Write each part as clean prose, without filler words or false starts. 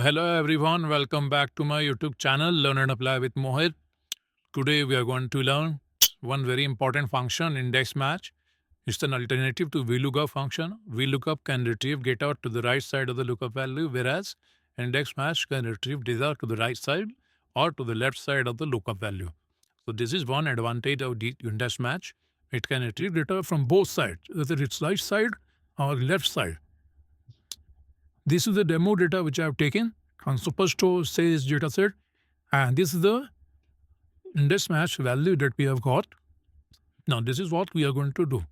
hello everyone, welcome back to my YouTube channel Learn and Apply with Mohit. Today we are going to learn one very important function, index match. It's an alternative to Vlookup function. Vlookup can retrieve data to the right side of the lookup value, whereas index match can retrieve data to the right side or to the left side of the lookup value. So this is one advantage of the index match. It can retrieve data from both sides, whether it's right side or left side. This is the demo data which I have taken from Superstore sales dataset, and this is the index match value that we have got. Now this is what we are going to do.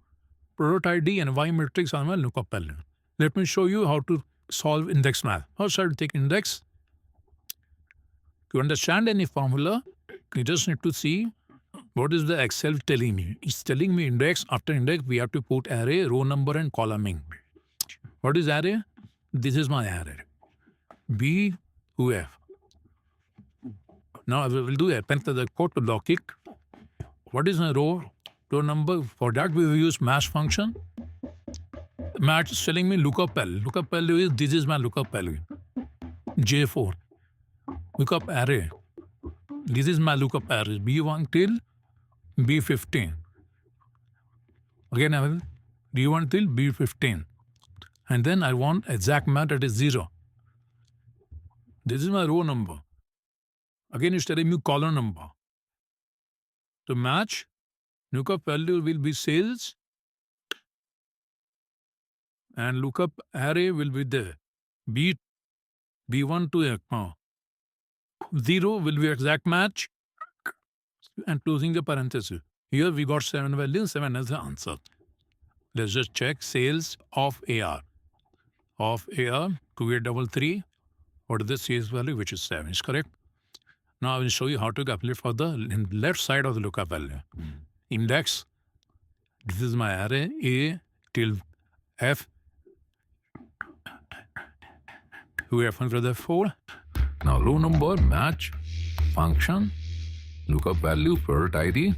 Product ID and Y matrix are my lookup value. Let me show you how to solve index match. First I will take index. To understand any formula, you just need to see what is the Excel telling me. It's telling me index. After index, we have to put array, row number and columning. What is array? This is my array. B to F. Now I will do append to the code to logic. What is my row number? For that we will use match function. Match is telling me lookup value. Lookup value is this is my lookup value. J4. Lookup array. This is my lookup array. B1 till B15. Again I will B1 till B15. And then I want exact match, that is 0. This is my row number. Again, it's telling me column number. To match, lookup value will be sales and lookup array will be there. B1 to F. 0 will be exact match and closing the parenthesis. Here we got 7 values, 7 as the answer. Let's just check sales of AR. Of AR 2833. What is the sales value, which is 7? Is correct. Now I will show you how to calculate for the left side of the lookup value. Index. This is my array A till F. We have further 4. Now row number match function lookup value product ID.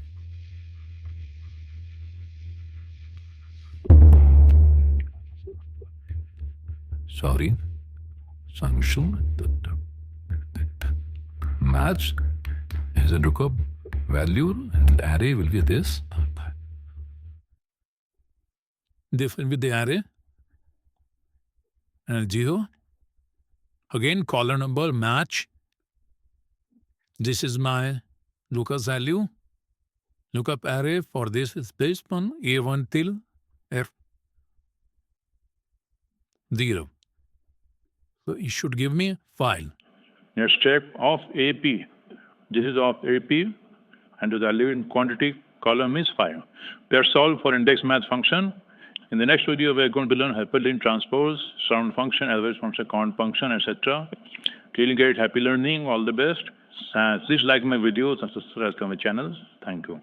Sorry, function match is a lookup value and array will be this. This will be the array and 0. Again, column number match. This is my lookup value. Lookup array for this is based on A1 till F0. So it should give me file. Let's check of AP. This is of AP and the value in quantity column is 5. We are solved for index match function. In the next video, we are going to learn hyperlink transpose, surround function, average function, count function, etc. Till great happy learning, all the best. Please like my videos and subscribe to my channel. Thank you.